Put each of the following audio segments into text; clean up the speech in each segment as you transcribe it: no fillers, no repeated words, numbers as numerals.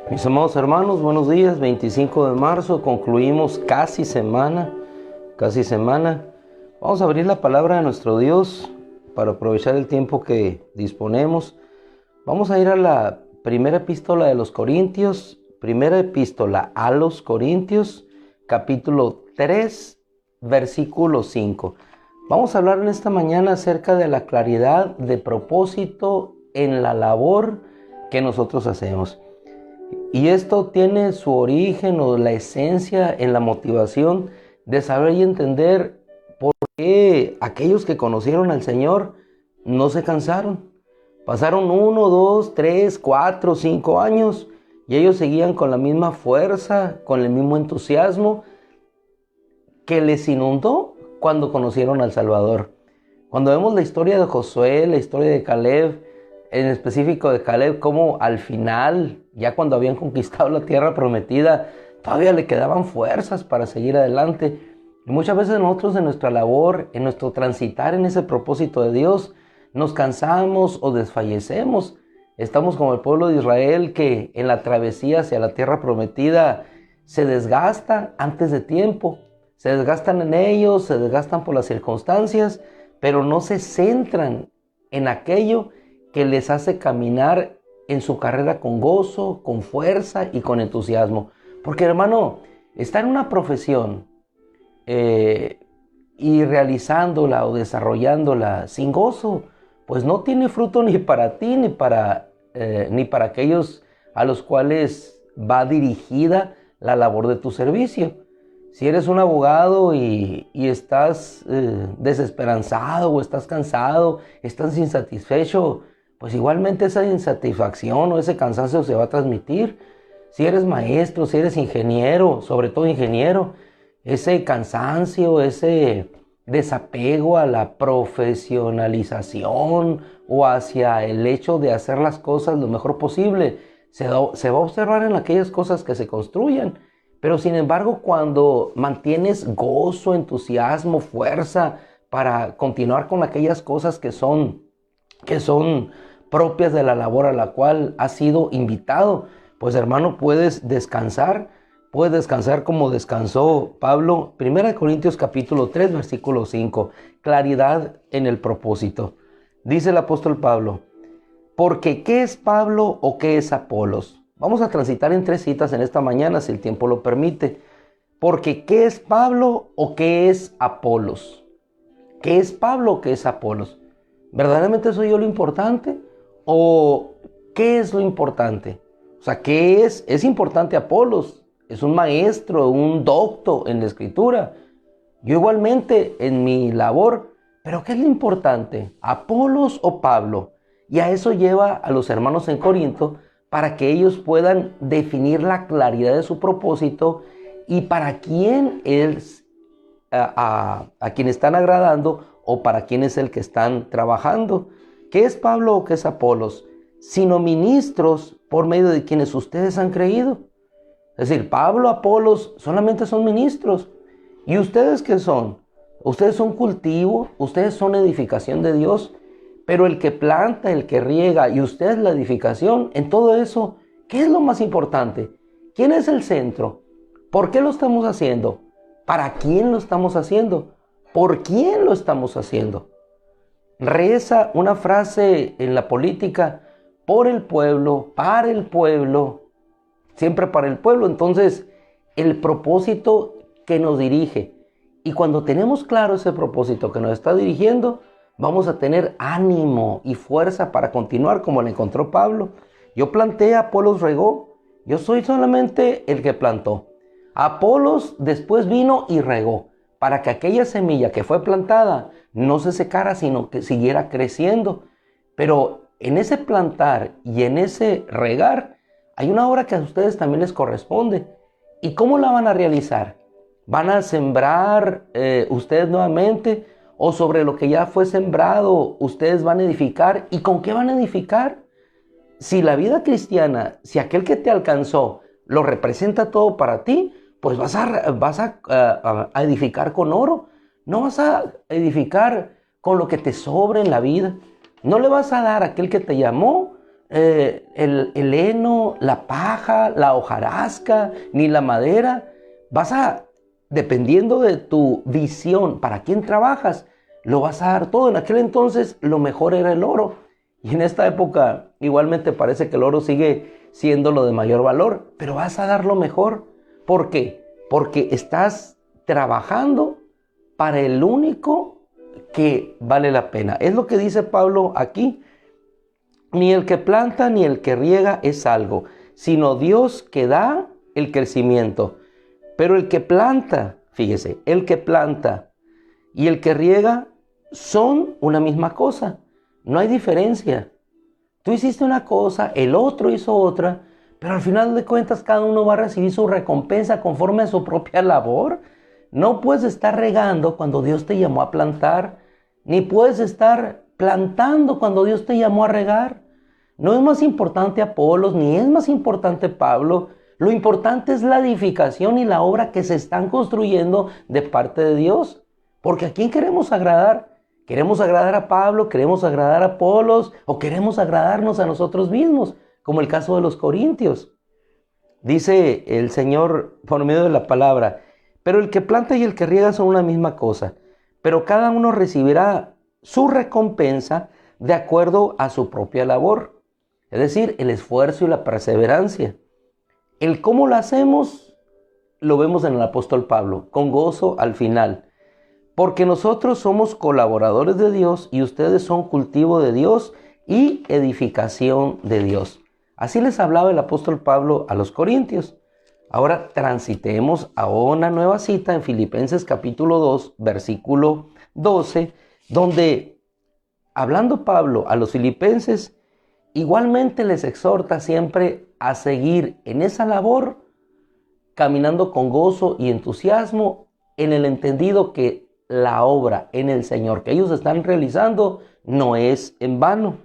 Mis amados hermanos, buenos días. 25 de marzo, concluimos casi semana. Vamos a abrir la palabra de nuestro Dios para aprovechar el tiempo que disponemos. Vamos a ir a la primera epístola de los Corintios, primera epístola a los Corintios, capítulo 3, versículo 5. Vamos a hablar en esta mañana acerca de la claridad de propósito en la labor que nosotros hacemos. Y esto tiene su origen o la esencia en la motivación de saber y entender por qué aquellos que conocieron al Señor no se cansaron. Pasaron 1, 2, 3, 4, 5 años y ellos seguían con la misma fuerza, con el mismo entusiasmo que les inundó cuando conocieron al Salvador. Cuando vemos la historia de Josué, la historia de Caleb, en específico de Caleb, como al final, ya cuando habían conquistado la tierra prometida, todavía le quedaban fuerzas para seguir adelante. Y muchas veces nosotros en nuestra labor, en nuestro transitar en ese propósito de Dios, nos cansamos o desfallecemos. Estamos como el pueblo de Israel que en la travesía hacia la tierra prometida se desgasta antes de tiempo. Se desgastan en ellos, se desgastan por las circunstancias, pero no se centran en aquello que les hace caminar en su carrera con gozo, con fuerza y con entusiasmo. Porque, hermano, estar en una profesión y realizándola o desarrollándola sin gozo, pues no tiene fruto ni para ti ni para aquellos a los cuales va dirigida la labor de tu servicio. Si eres un abogado y estás desesperanzado o estás cansado, estás insatisfecho, pues igualmente esa insatisfacción o ese cansancio se va a transmitir. Si eres maestro, si eres ingeniero, sobre todo ingeniero, ese cansancio, ese desapego a la profesionalización o hacia el hecho de hacer las cosas lo mejor posible, se va a observar en aquellas cosas que se construyan. Pero sin embargo, cuando mantienes gozo, entusiasmo, fuerza para continuar con aquellas cosas que son propias de la labor a la cual has sido invitado, pues hermano, puedes descansar como descansó Pablo. 1 Corintios capítulo 3, versículo 5, claridad en el propósito. Dice el apóstol Pablo, porque ¿qué es Pablo o qué es Apolos? Vamos a transitar en 3 citas en esta mañana, si el tiempo lo permite. Porque ¿qué es Pablo o qué es Apolos? ¿Qué es Pablo o qué es Apolos? ¿Verdaderamente soy yo lo importante? ¿O qué es lo importante? O sea, ¿qué es? Es importante Apolos. Es un maestro, un docto en la escritura. Yo igualmente en mi labor. ¿Pero qué es lo importante? ¿Apolos o Pablo? Y a eso lleva a los hermanos en Corinto para que ellos puedan definir la claridad de su propósito y para quién es a quien están agradando o para quién es el que están trabajando. ¿Qué es Pablo o qué es Apolos? Sino ministros por medio de quienes ustedes han creído. Es decir, Pablo, Apolos solamente son ministros. ¿Y ustedes qué son? Ustedes son cultivo, ustedes son edificación de Dios. Pero el que planta, el que riega y usted es la edificación, en todo eso, ¿qué es lo más importante? ¿Quién es el centro? ¿Por qué lo estamos haciendo? ¿Para quién lo estamos haciendo? ¿Por quién lo estamos haciendo? Reza una frase en la política, por el pueblo, para el pueblo, siempre para el pueblo. Entonces, el propósito que nos dirige. Y cuando tenemos claro ese propósito que nos está dirigiendo, vamos a tener ánimo y fuerza para continuar como le encontró Pablo. Yo planté, Apolos regó. Yo soy solamente el que plantó. Apolos después vino y regó para que aquella semilla que fue plantada no se secara, sino que siguiera creciendo. Pero en ese plantar y en ese regar hay una obra que a ustedes también les corresponde. ¿Y cómo la van a realizar? ¿Van a sembrar ustedes nuevamente? ¿O sobre lo que ya fue sembrado ustedes van a edificar? ¿Y con qué van a edificar? Si la vida cristiana, si aquel que te alcanzó lo representa todo para ti, pues vas a edificar con oro. No vas a edificar con lo que te sobre en la vida. No le vas a dar a aquel que te llamó el heno, la paja, la hojarasca, ni la madera. Dependiendo de tu visión, para quién trabajas, lo vas a dar todo. En aquel entonces lo mejor era el oro. Y en esta época igualmente parece que el oro sigue siendo lo de mayor valor, pero vas a dar lo mejor. ¿Por qué? Porque estás trabajando para el único que vale la pena. Es lo que dice Pablo aquí. Ni el que planta ni el que riega es algo, sino Dios que da el crecimiento. Pero el que planta, fíjese, el que planta y el que riega son una misma cosa. No hay diferencia. Tú hiciste una cosa, el otro hizo otra, pero al final de cuentas cada uno va a recibir su recompensa conforme a su propia labor. No puedes estar regando cuando Dios te llamó a plantar, ni puedes estar plantando cuando Dios te llamó a regar. No es más importante Apolos, ni es más importante Pablo. Lo importante es la edificación y la obra que se están construyendo de parte de Dios. Porque ¿a quién queremos agradar? ¿Queremos agradar a Pablo? ¿Queremos agradar a Apolos? ¿O queremos agradarnos a nosotros mismos? Como el caso de los corintios. Dice el Señor por medio de la palabra: pero el que planta y el que riega son una misma cosa, pero cada uno recibirá su recompensa de acuerdo a su propia labor. Es decir, el esfuerzo y la perseverancia. El cómo lo hacemos lo vemos en el apóstol Pablo, con gozo al final. Porque nosotros somos colaboradores de Dios y ustedes son cultivo de Dios y edificación de Dios. Así les hablaba el apóstol Pablo a los corintios. Ahora transitemos a una nueva cita en Filipenses capítulo 2, versículo 12, donde hablando Pablo a los filipenses, igualmente les exhorta siempre a seguir en esa labor, caminando con gozo y entusiasmo, en el entendido que la obra en el Señor que ellos están realizando no es en vano.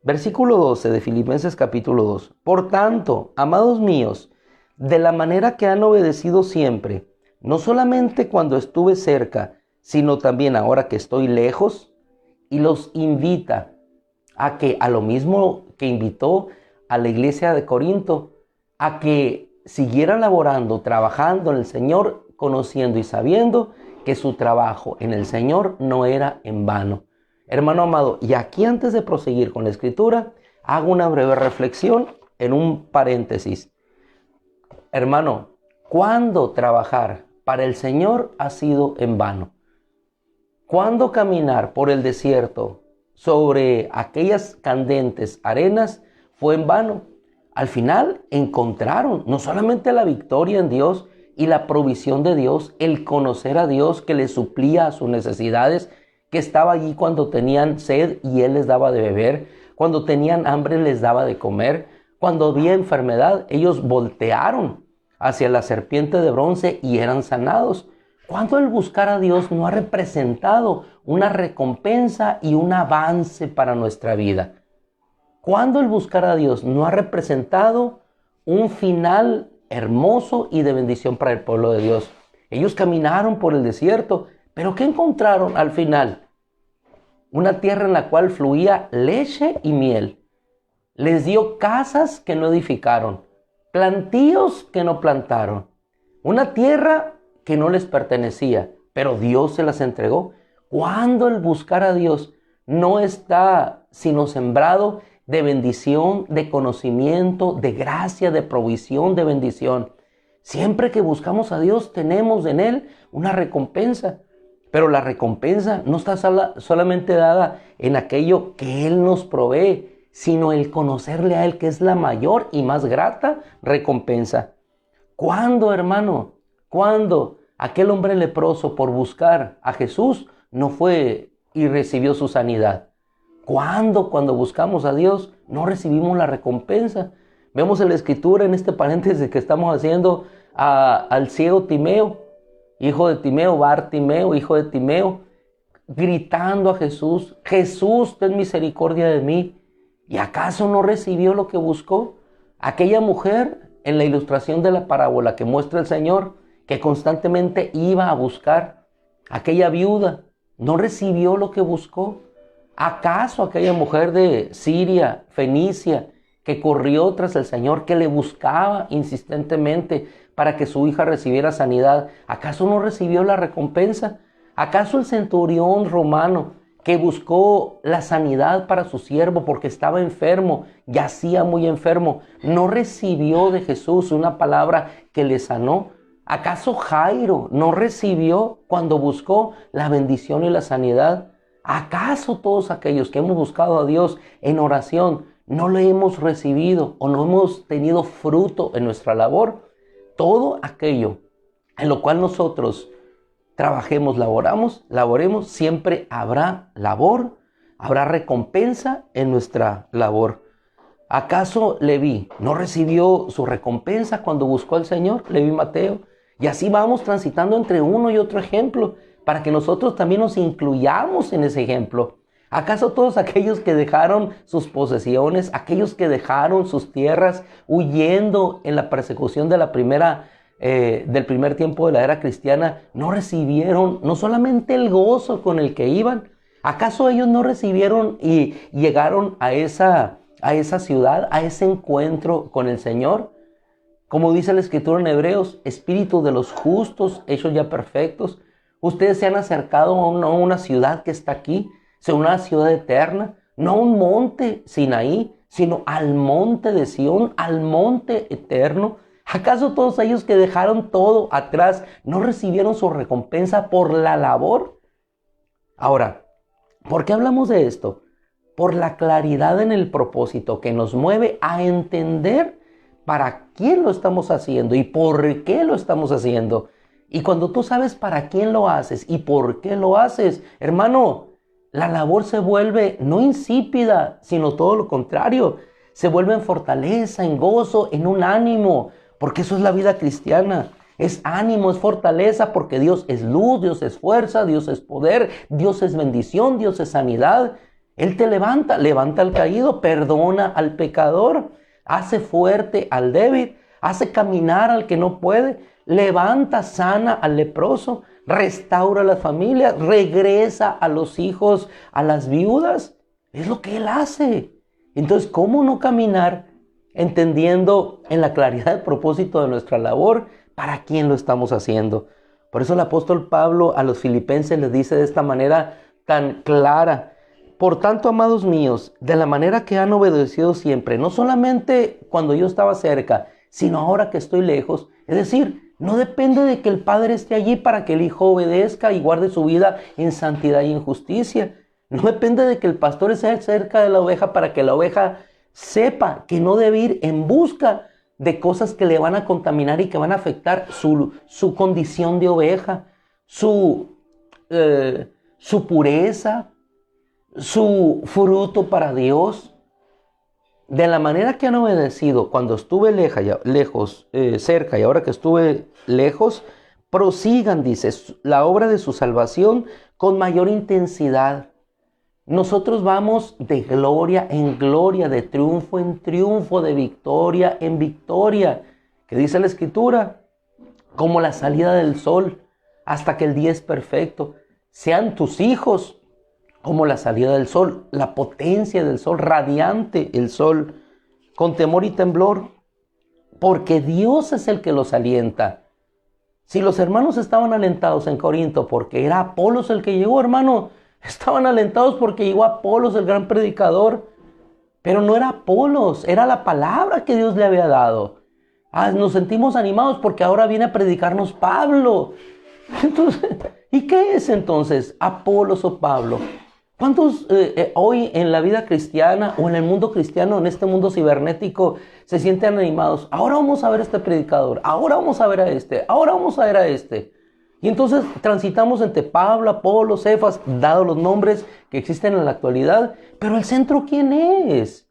Versículo 12 de Filipenses capítulo 2. Por tanto, amados míos, de la manera que han obedecido siempre, no solamente cuando estuve cerca, sino también ahora que estoy lejos, y los invita a que, a lo mismo que invitó a la iglesia de Corinto, a que siguieran laborando, trabajando en el Señor, conociendo y sabiendo que su trabajo en el Señor no era en vano. Hermano amado, y aquí antes de proseguir con la escritura, hago una breve reflexión en un paréntesis. Hermano, ¿cuándo trabajar para el Señor ha sido en vano? ¿Cuándo caminar por el desierto sobre aquellas candentes arenas fue en vano? Al final encontraron no solamente la victoria en Dios y la provisión de Dios, el conocer a Dios que les suplía a sus necesidades, que estaba allí cuando tenían sed y Él les daba de beber, cuando tenían hambre les daba de comer, cuando había enfermedad ellos voltearon hacia la serpiente de bronce y eran sanados. ¿Cuándo el buscar a Dios no ha representado una recompensa y un avance para nuestra vida? ¿Cuándo el buscar a Dios no ha representado un final hermoso y de bendición para el pueblo de Dios? Ellos caminaron por el desierto, pero ¿qué encontraron al final? Una tierra en la cual fluía leche y miel. Les dio casas que no edificaron, plantíos que no plantaron, una tierra que no les pertenecía, pero Dios se las entregó. ¿Cuándo el buscar a Dios no está sino sembrado de bendición, de conocimiento, de gracia, de provisión, de bendición? Siempre que buscamos a Dios tenemos en Él una recompensa, pero la recompensa no está solamente dada en aquello que Él nos provee, sino el conocerle a Él, que es la mayor y más grata recompensa. ¿Cuándo, hermano? ¿Cuándo aquel hombre leproso por buscar a Jesús no fue y recibió su sanidad? ¿Cuándo, cuando buscamos a Dios, no recibimos la recompensa? Vemos en la Escritura, en este paréntesis que estamos haciendo, al ciego Timeo, hijo de Timeo, Bartimeo, hijo de Timeo, gritando a Jesús: Jesús, ten misericordia de mí. ¿Y acaso no recibió lo que buscó? Aquella mujer, en la ilustración de la parábola que muestra el Señor, que constantemente iba a buscar, aquella viuda, ¿no recibió lo que buscó? ¿Acaso aquella mujer de Siria, Fenicia, que corrió tras el Señor, que le buscaba insistentemente para que su hija recibiera sanidad, acaso no recibió la recompensa? ¿Acaso el centurión romano que buscó la sanidad para su siervo porque estaba enfermo, yacía muy enfermo, no recibió de Jesús una palabra que le sanó? ¿Acaso Jairo no recibió cuando buscó la bendición y la sanidad? ¿Acaso todos aquellos que hemos buscado a Dios en oración no le hemos recibido o no hemos tenido fruto en nuestra labor? Todo aquello en lo cual nosotros trabajemos, laboremos, siempre habrá labor, habrá recompensa en nuestra labor. ¿Acaso Leví no recibió su recompensa cuando buscó al Señor? Leví Mateo. Y así vamos transitando entre uno y otro ejemplo, para que nosotros también nos incluyamos en ese ejemplo. ¿Acaso todos aquellos que dejaron sus posesiones, aquellos que dejaron sus tierras, huyendo en la persecución de del primer tiempo de la era cristiana, no recibieron no solamente el gozo con el que iban? ¿Acaso ellos no recibieron y llegaron a esa ciudad, a ese encuentro con el Señor? Como dice la Escritura en Hebreos, espíritu de los justos, hechos ya perfectos. Ustedes se han acercado a una ciudad que está aquí, una ciudad eterna, no a un monte Sinaí, sino al monte de Sión, al monte eterno. ¿Acaso todos ellos que dejaron todo atrás no recibieron su recompensa por la labor? Ahora, ¿por qué hablamos de esto? Por la claridad en el propósito que nos mueve a entender para quién lo estamos haciendo y por qué lo estamos haciendo. Y cuando tú sabes para quién lo haces y por qué lo haces, hermano, la labor se vuelve no insípida, sino todo lo contrario. Se vuelve en fortaleza, en gozo, en un ánimo, porque eso es la vida cristiana. Es ánimo, es fortaleza, porque Dios es luz, Dios es fuerza, Dios es poder, Dios es bendición, Dios es sanidad. Él te levanta al caído, perdona al pecador, hace fuerte al débil, hace caminar al que no puede, levanta, sana al leproso, restaura a las familias, regresa a los hijos, a las viudas. Es lo que Él hace. Entonces, ¿cómo no caminar entendiendo en la claridad del propósito de nuestra labor para quién lo estamos haciendo? Por eso el apóstol Pablo a los filipenses les dice de esta manera tan clara: por tanto, amados míos, de la manera que han obedecido siempre, no solamente cuando yo estaba cerca, sino ahora que estoy lejos. Es decir, no depende de que el Padre esté allí para que el Hijo obedezca y guarde su vida en santidad y en justicia. No depende de que el pastor esté cerca de la oveja para que la oveja sepa que no debe ir en busca de cosas que le van a contaminar y que van a afectar su condición de oveja, su pureza, su fruto para Dios. De la manera que han obedecido cuando estuve cerca y ahora que estuve lejos, prosigan, dice, la obra de su salvación con mayor intensidad. Nosotros vamos de gloria en gloria, de triunfo en triunfo, de victoria en victoria. ¿Qué dice la Escritura? Como la salida del sol, hasta que el día es perfecto. Sean tus hijos como la salida del sol, la potencia del sol, radiante el sol, con temor y temblor, porque Dios es el que los alienta. Si los hermanos estaban alentados en Corinto porque era Apolos el que llegó, hermano, estaban alentados porque llegó Apolos, el gran predicador, pero no era Apolos, era la palabra que Dios le había dado. Nos sentimos animados porque ahora viene a predicarnos Pablo. Entonces, ¿y qué es entonces Apolos o Pablo? ¿Cuántos hoy en la vida cristiana o en el mundo cristiano, en este mundo cibernético, se sienten animados? Ahora vamos a ver a este predicador, ahora vamos a ver a este, ahora vamos a ver a este. Y entonces transitamos entre Pablo, Apolo, Cefas, dados los nombres que existen en la actualidad. Pero el centro, ¿quién es?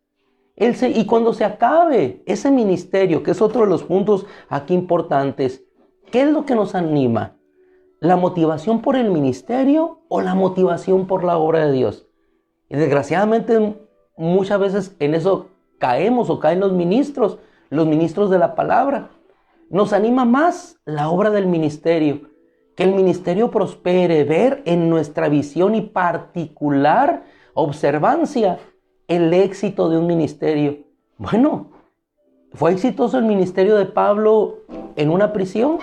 Y cuando se acabe ese ministerio, que es otro de los puntos aquí importantes, ¿qué es lo que nos anima? ¿La motivación por el ministerio o la motivación por la obra de Dios? Y desgraciadamente muchas veces en eso caemos o caen los ministros de la palabra. Nos anima más la obra del ministerio, que el ministerio prospere, ver en nuestra visión y particular observancia el éxito de un ministerio. Bueno, ¿fue exitoso el ministerio de Pablo en una prisión?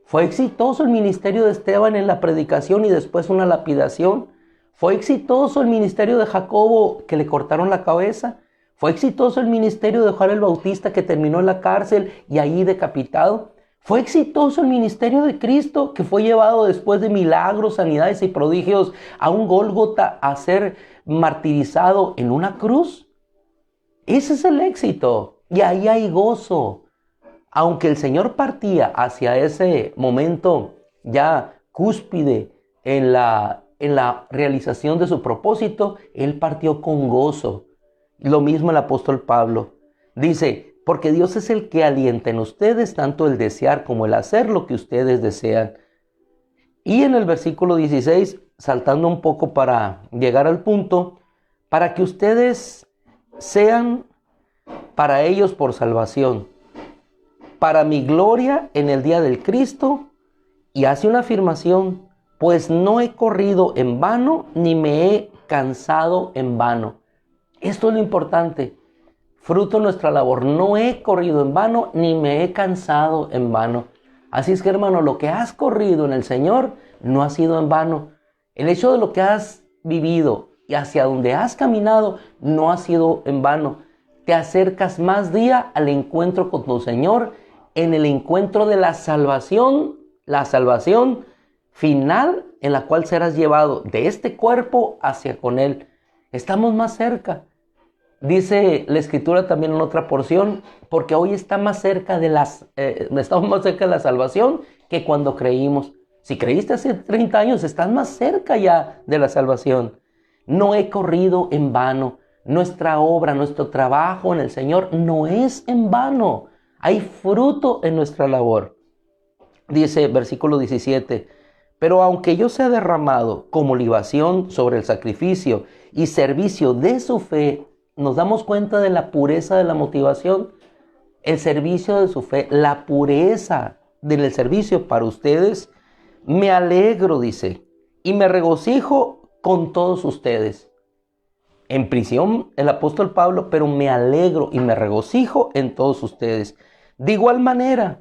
¿Fue exitoso el ministerio de Esteban en la predicación y después una lapidación? ¿Fue exitoso el ministerio de Jacobo que le cortaron la cabeza? ¿Fue exitoso el ministerio de Juan el Bautista que terminó en la cárcel y ahí decapitado? ¿Fue exitoso el ministerio de Cristo que fue llevado después de milagros, sanidades y prodigios a un Gólgota a ser martirizado en una cruz? Ese es el éxito y ahí hay gozo. Aunque el Señor partía hacia ese momento ya cúspide en la realización de su propósito, Él partió con gozo. Lo mismo el apóstol Pablo. Dice, porque Dios es el que alienta en ustedes tanto el desear como el hacer lo que ustedes desean. Y en el versículo 16, saltando un poco para llegar al punto, para que ustedes sean para ellos por salvación, para mi gloria en el día del Cristo, y hace una afirmación, pues no he corrido en vano, ni me he cansado en vano. Esto es lo importante, fruto de nuestra labor, no he corrido en vano, ni me he cansado en vano. Así es que, hermano, lo que has corrido en el Señor no ha sido en vano. El hecho de lo que has vivido y hacia donde has caminado no ha sido en vano. Te acercas más día al encuentro con tu Señor, en el encuentro de la salvación final en la cual serás llevado de este cuerpo hacia con Él. Estamos más cerca. Dice la Escritura también en otra porción, porque hoy estamos más cerca de la salvación que cuando creímos. Si creíste hace 30 años, estás más cerca ya de la salvación. No he corrido en vano. Nuestra obra, nuestro trabajo en el Señor no es en vano. Hay fruto en nuestra labor. Dice versículo 17, pero aunque yo sea derramado como libación sobre el sacrificio y servicio de su fe, nos damos cuenta de la pureza de la motivación, el servicio de su fe, la pureza del servicio para ustedes. Me alegro, dice, y me regocijo con todos ustedes. En prisión el apóstol Pablo, pero me alegro y me regocijo en todos ustedes. De igual manera,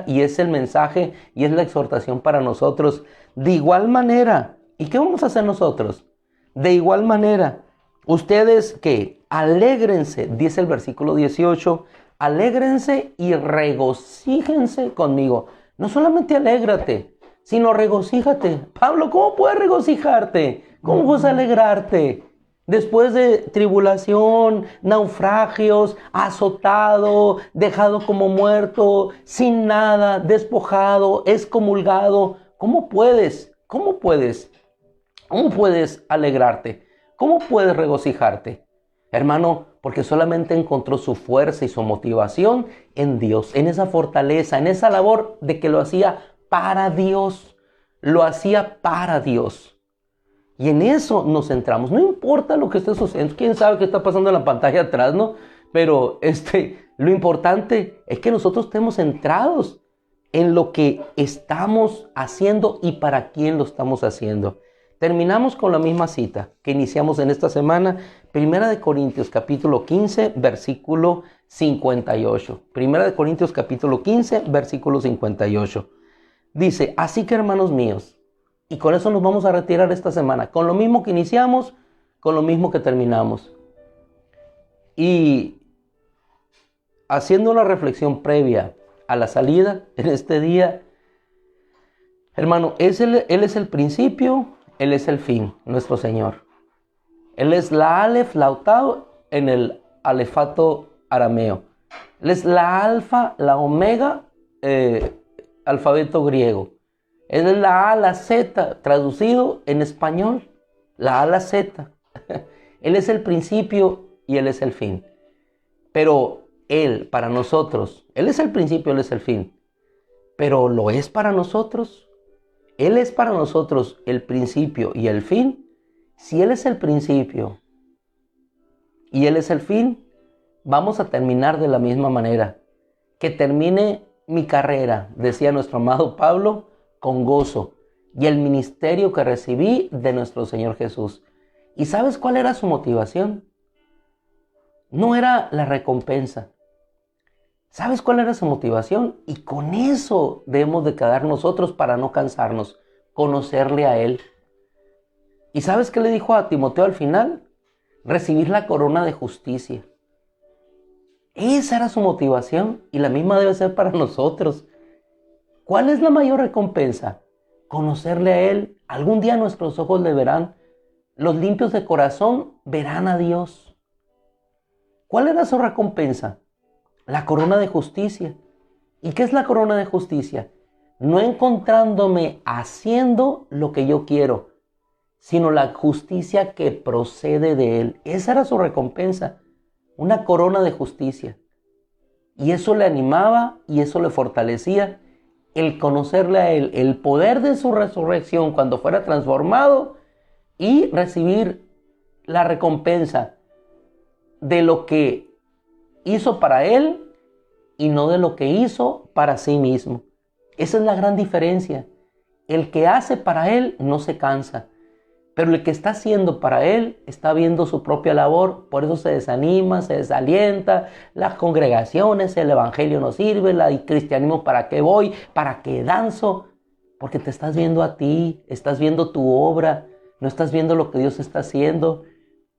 y es el mensaje y es la exhortación para nosotros, de igual manera, ¿y qué vamos a hacer nosotros? De igual manera, ustedes que alégrense, dice el versículo 18, alégrense y regocíjense conmigo. No solamente alégrate, sino regocíjate. Pablo, ¿cómo puedes regocijarte? ¿Cómo puedes alegrarte? Después de tribulación, naufragios, azotado, dejado como muerto, sin nada, despojado, excomulgado. ¿Cómo puedes alegrarte? ¿Cómo puedes regocijarte? Hermano, porque solamente encontró su fuerza y su motivación en Dios, en esa fortaleza, en esa labor de que lo hacía para Dios. Lo hacía para Dios. Y en eso nos centramos. No importa lo que esté sucediendo. Quién sabe qué está pasando en la pantalla atrás, ¿no? Pero lo importante es que nosotros estemos centrados en lo que estamos haciendo y para quién lo estamos haciendo. Terminamos con la misma cita que iniciamos en esta semana. 1 Corintios capítulo 15, versículo 58. 1 Corintios capítulo 15, versículo 58. Dice, así que, hermanos míos, y con eso nos vamos a retirar esta semana, con lo mismo que iniciamos, con lo mismo que terminamos. Y haciendo una reflexión previa a la salida en este día, hermano, Él es el principio, Él es el fin, nuestro Señor. Él es la Aleph, la Octavo, en el alefato arameo. Él es la Alfa, la Omega, alfabeto griego. Él es la A, la Z, traducido en español, la A, la Z. Él es el principio y Él es el fin. Pero Él, para nosotros, Él es el principio, Él es el fin. Pero ¿lo es para nosotros? Él es para nosotros el principio y el fin. Si Él es el principio y Él es el fin, vamos a terminar de la misma manera. Que termine mi carrera, decía nuestro amado Pablo, con gozo, y el ministerio que recibí de nuestro Señor Jesús. ¿Y sabes cuál era su motivación? No era la recompensa. ¿Sabes cuál era su motivación? Y con eso debemos de quedar nosotros para no cansarnos, conocerle a Él. ¿Y sabes qué le dijo a Timoteo al final? Recibir la corona de justicia. Esa era su motivación y la misma debe ser para nosotros. ¿Cuál es la mayor recompensa? Conocerle a Él. Algún día nuestros ojos le verán. Los limpios de corazón verán a Dios. ¿Cuál era su recompensa? La corona de justicia. ¿Y qué es la corona de justicia? No encontrándome haciendo lo que yo quiero, sino la justicia que procede de Él. Esa era su recompensa, una corona de justicia. Y eso le animaba y eso le fortalecía, el conocerle a Él, el poder de su resurrección cuando fuera transformado y recibir la recompensa de lo que hizo para Él y no de lo que hizo para sí mismo. Esa es la gran diferencia. El que hace para Él no se cansa, pero el que está haciendo para Él está viendo su propia labor, por eso se desanima, se desalienta, las congregaciones, el evangelio no sirve, el cristianismo, ¿para qué voy? ¿Para qué danzo? Porque te estás viendo a ti, estás viendo tu obra, no estás viendo lo que Dios está haciendo.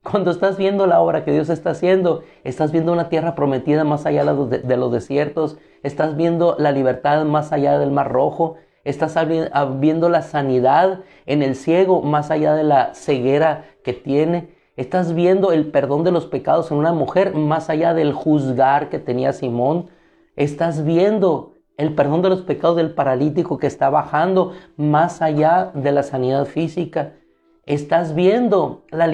Cuando estás viendo la obra que Dios está haciendo, estás viendo una tierra prometida más allá de los desiertos, estás viendo la libertad más allá del Mar Rojo, estás viendo la sanidad en el ciego más allá de la ceguera que tiene, estás viendo el perdón de los pecados en una mujer más allá del juzgar que tenía Simón, estás viendo el perdón de los pecados del paralítico que está bajando más allá de la sanidad física. Estás viendo la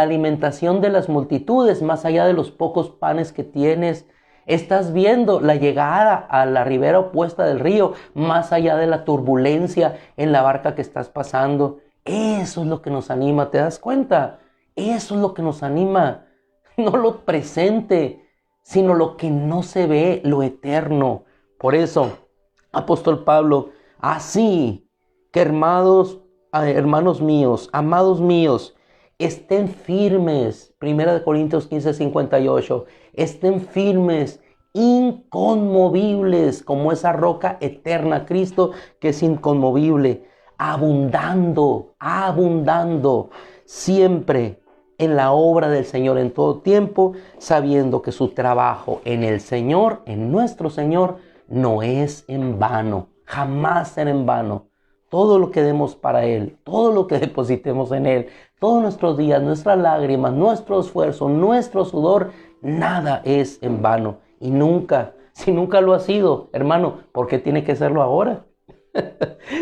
alimentación de las multitudes más allá de los pocos panes que tienes. Estás viendo la llegada a la ribera opuesta del río más allá de la turbulencia en la barca que estás pasando. Eso es lo que nos anima, ¿te das cuenta? Eso es lo que nos anima. No lo presente, sino lo que no se ve, lo eterno. Por eso, apóstol Pablo, así que hermanos míos, amados míos, estén firmes. 1 Corintios 15:58. Estén firmes, inconmovibles, como esa roca eterna, Cristo, que es inconmovible, abundando siempre en la obra del Señor en todo tiempo, sabiendo que su trabajo en el Señor, en nuestro Señor, no es en vano, jamás será en vano. Todo lo que demos para Él, todo lo que depositemos en Él, todos nuestros días, nuestras lágrimas, nuestro esfuerzo, nuestro sudor, nada es en vano. Y nunca, si nunca lo ha sido, hermano, ¿por qué tiene que serlo ahora?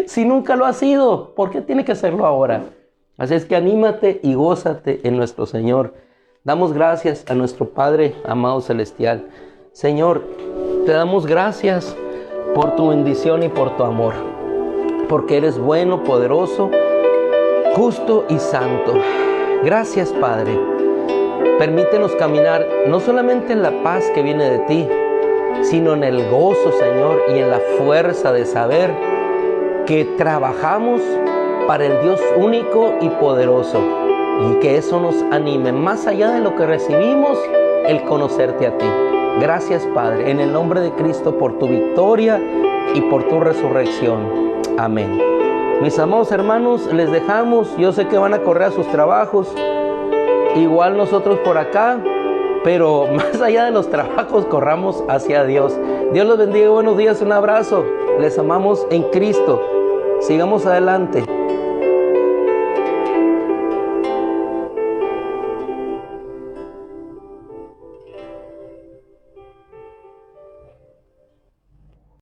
Si nunca lo ha sido, ¿por qué tiene que serlo ahora? Así es que anímate y gózate en nuestro Señor. Damos gracias a nuestro Padre amado celestial. Señor, te damos gracias por tu bendición y por tu amor. Porque eres bueno, poderoso, justo y santo. Gracias, Padre. Permítenos caminar no solamente en la paz que viene de ti, sino en el gozo, Señor, y en la fuerza de saber que trabajamos para el Dios único y poderoso. Y que eso nos anime, más allá de lo que recibimos, el conocerte a ti. Gracias, Padre, en el nombre de Cristo, por tu victoria y por tu resurrección. Amén. Mis amados hermanos, les dejamos. Yo sé que van a correr a sus trabajos, igual nosotros por acá, pero más allá de los trabajos, corramos hacia Dios. Dios los bendiga, buenos días, un abrazo. Les amamos en Cristo. Sigamos adelante.